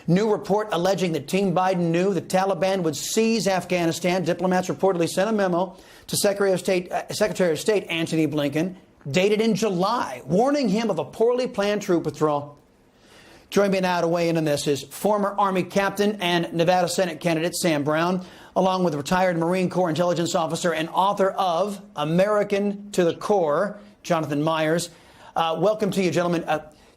New report alleging that Team Biden knew the Taliban would seize Afghanistan. Diplomats reportedly sent a memo to Secretary of State Antony Blinken, dated in July, warning him of a poorly planned troop withdrawal. Joining me now to weigh in on this is former Army captain and Nevada Senate candidate Sam Brown, along with retired Marine Corps intelligence officer and author of American to the Core, Jonathan Myers. Welcome to you, gentlemen.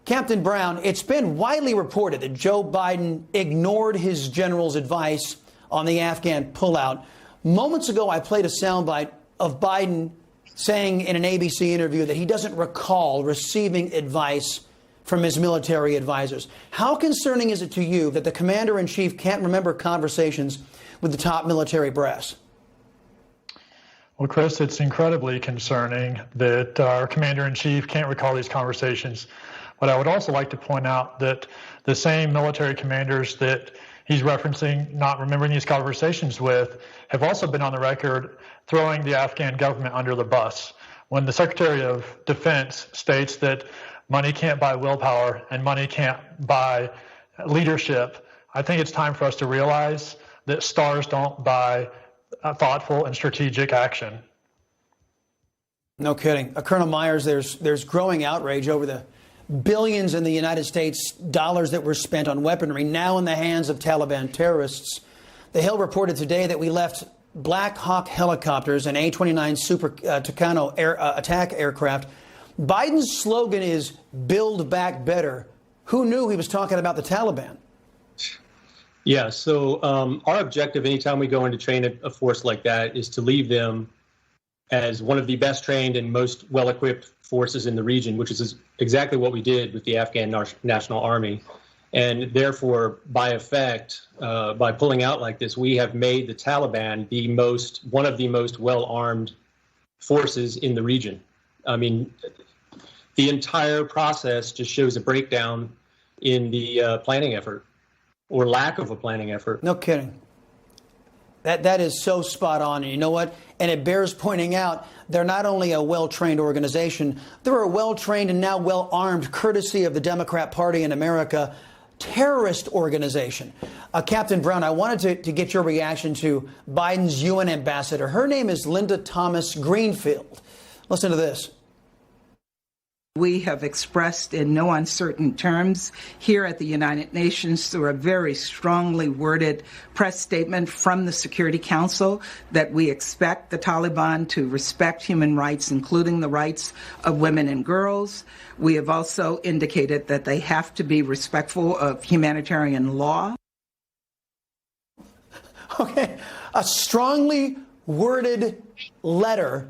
Captain Brown, it's been widely reported that Joe Biden ignored his general's advice on the Afghan pullout. Moments ago, I played a soundbite of Biden saying in an ABC interview that he doesn't recall receiving advice from his military advisors. How concerning is it to you that the commander-in-chief can't remember conversations with the top military brass? Well, Chris, it's incredibly concerning that our commander-in-chief can't recall these conversations. But I would also like to point out that the same military commanders that he's referencing not remembering these conversations with have also been on the record throwing the Afghan government under the bus. When the Secretary of Defense states that money can't buy willpower and money can't buy leadership, I think it's time for us to realize that stars don't buy thoughtful and strategic action. No kidding. Colonel Myers, there's growing outrage over the billions in the United States dollars that were spent on weaponry now in the hands of Taliban terrorists. The Hill reported today that we left Black Hawk helicopters and A-29 Super Tucano attack aircraft. Biden's slogan is "Build Back Better." Who knew he was talking about the Taliban? Yeah, so our objective anytime we go into train a force like that is to leave them as one of the best trained and most well-equipped forces in the region, which is exactly what we did with the Afghan National Army. And therefore, by effect, by pulling out like this, we have made the Taliban one of the most well-armed forces in the region. I mean, the entire process just shows a breakdown in the planning effort, or lack of a planning effort. No kidding. That is so spot on. And you know what? And it bears pointing out they're not only a well-trained organization, they're a well-trained and now well-armed, courtesy of the Democrat Party in America, terrorist organization. Captain Brown, I wanted to get your reaction to Biden's UN ambassador. Her name is Linda Thomas Greenfield. Listen to this. We have expressed in no uncertain terms here at the United Nations through a very strongly worded press statement from the Security Council that we expect the Taliban to respect human rights, including the rights of women and girls. We have also indicated that they have to be respectful of humanitarian law. Okay, a strongly worded letter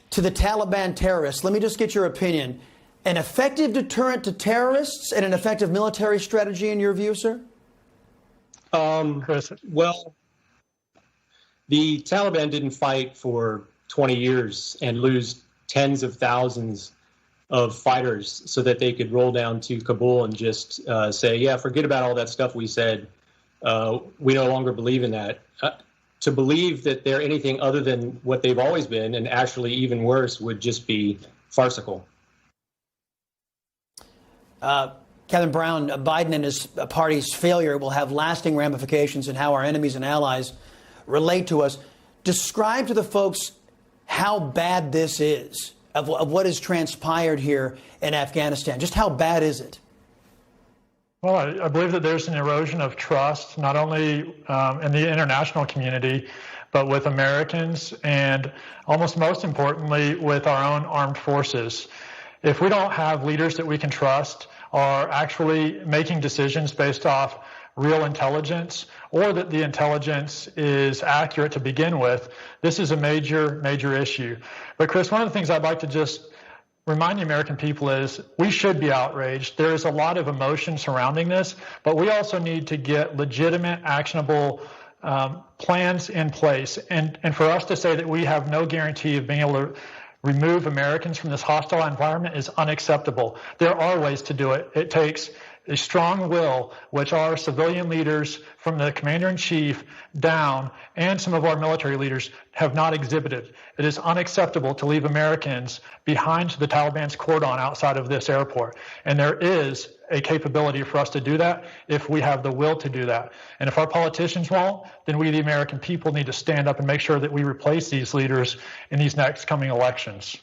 to the Taliban terrorists. Let me just get your opinion. An effective deterrent to terrorists and an effective military strategy in your view, sir? Well, the Taliban didn't fight for 20 years and lose tens of thousands of fighters so that they could roll down to Kabul and just say, yeah, forget about all that stuff we said. We no longer believe in that. To believe that they're anything other than what they've always been, and actually even worse, would just be farcical. Captain Brown, Biden and his party's failure will have lasting ramifications in how our enemies and allies relate to us. Describe to the folks how bad this is, of what has transpired here in Afghanistan. Just how bad is it? Well, I believe that there's an erosion of trust, not only in the international community, but with Americans and almost most importantly, with our own armed forces. If we don't have leaders that we can trust are actually making decisions based off real intelligence, or that the intelligence is accurate to begin with, this is a major, major issue. But Chris, one of the things I'd like to just remind the American people is we should be outraged. There is a lot of emotion surrounding this, but we also need to get legitimate, actionable plans in place. And for us to say that we have no guarantee of being able to remove Americans from this hostile environment is unacceptable. There are ways to do it. It takes a strong will, which our civilian leaders from the commander-in-chief down and some of our military leaders have not exhibited. It is unacceptable to leave Americans behind the Taliban's cordon outside of this airport. And there is a capability for us to do that if we have the will to do that. And if our politicians won't, then we, the American people, need to stand up and make sure that we replace these leaders in these next coming elections.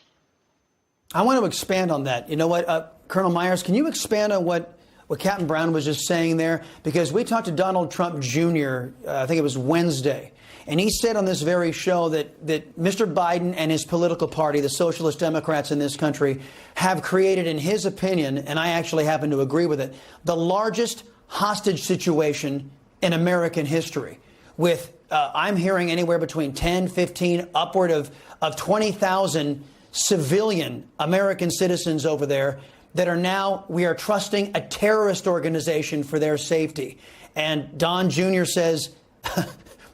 I want to expand on that. You know what, Colonel Myers, can you expand on what Captain Brown was just saying there? Because we talked to Donald Trump Jr., I think it was Wednesday, and he said on this very show that Mr. Biden and his political party, the Socialist Democrats in this country, have created, in his opinion, and I actually happen to agree with it, the largest hostage situation in American history, with, I'm hearing anywhere between 10, 15, upward of 20,000 civilian American citizens over there that are now, we are trusting a terrorist organization for their safety. And Don Jr. says,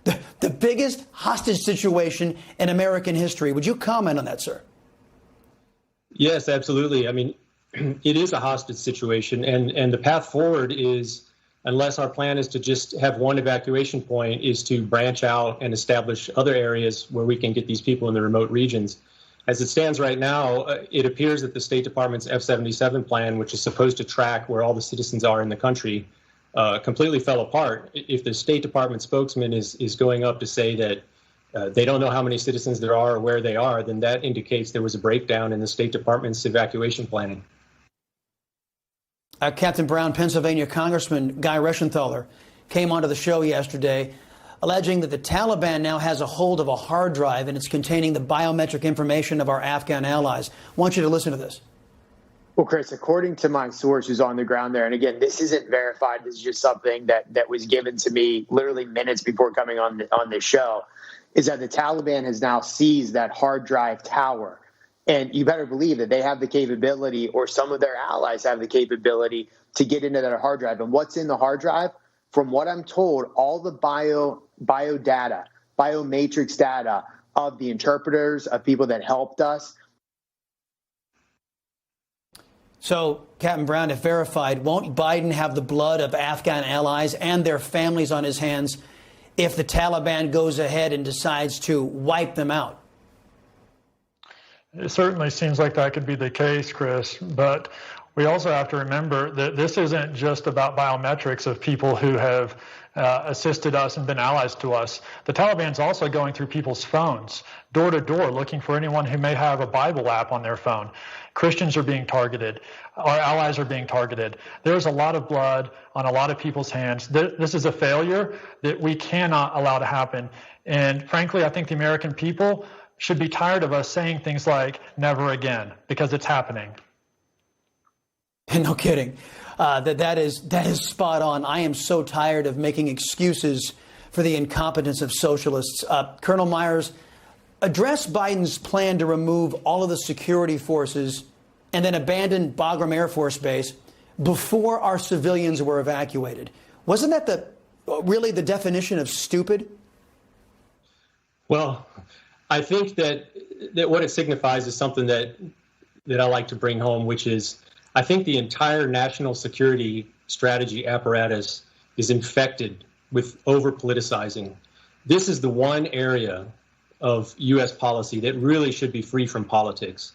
the biggest hostage situation in American history. Would you comment on that, sir? Yes, absolutely. I mean, it is a hostage situation. And the path forward is, unless our plan is to just have one evacuation point, is to branch out and establish other areas where we can get these people in the remote regions. As it stands right now, it appears that the State Department's F-77 plan, which is supposed to track where all the citizens are in the country, completely fell apart. If the State Department spokesman is going up to say that they don't know how many citizens there are or where they are, then that indicates there was a breakdown in the State Department's evacuation planning. Captain Brown, Pennsylvania Congressman Guy Reschenthaler came onto the show yesterday alleging that the Taliban now has a hold of a hard drive and it's containing the biometric information of our Afghan allies. I want you to listen to this. Well, Chris, according to my sources on the ground there, and again, this isn't verified, this is just something that was given to me literally minutes before coming on this show, is that the Taliban has now seized that hard drive tower. And you better believe that they have the capability, or some of their allies have the capability, to get into that hard drive. And what's in the hard drive? From what I'm told, all the biodata, biomatrix data of the interpreters, of people that helped us. So, Captain Brown, if verified, won't Biden have the blood of Afghan allies and their families on his hands if the Taliban goes ahead and decides to wipe them out? It certainly seems like that could be the case, Chris, but we also have to remember that this isn't just about biometrics of people who have assisted us and been allies to us. The Taliban's also going through people's phones, door to door, looking for anyone who may have a Bible app on their phone. Christians are being targeted. Our allies are being targeted. There's a lot of blood on a lot of people's hands. This is a failure that we cannot allow to happen. And frankly, I think the American people should be tired of us saying things like never again, because it's happening. And no kidding. That is spot on. I am so tired of making excuses for the incompetence of socialists. Colonel Myers, address Biden's plan to remove all of the security forces and then abandon Bagram Air Force Base before our civilians were evacuated. Wasn't that really the definition of stupid? Well, I think that what it signifies is something that I like to bring home, which is I think the entire national security strategy apparatus is infected with over-politicizing. This is the one area of U.S. policy that really should be free from politics.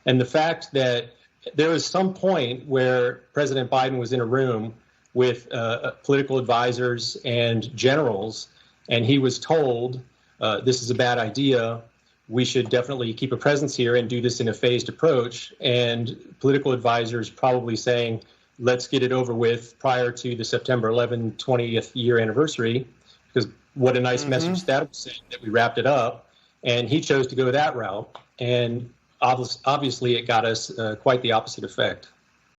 And the fact that there was some point where President Biden was in a room with political advisors and generals, and he was told, this is a bad idea, we should definitely keep a presence here and do this in a phased approach. And political advisors probably saying, let's get it over with prior to the September 11, 20th year anniversary, because what a nice message that would send that we wrapped it up. And he chose to go that route. And obviously it got us quite the opposite effect.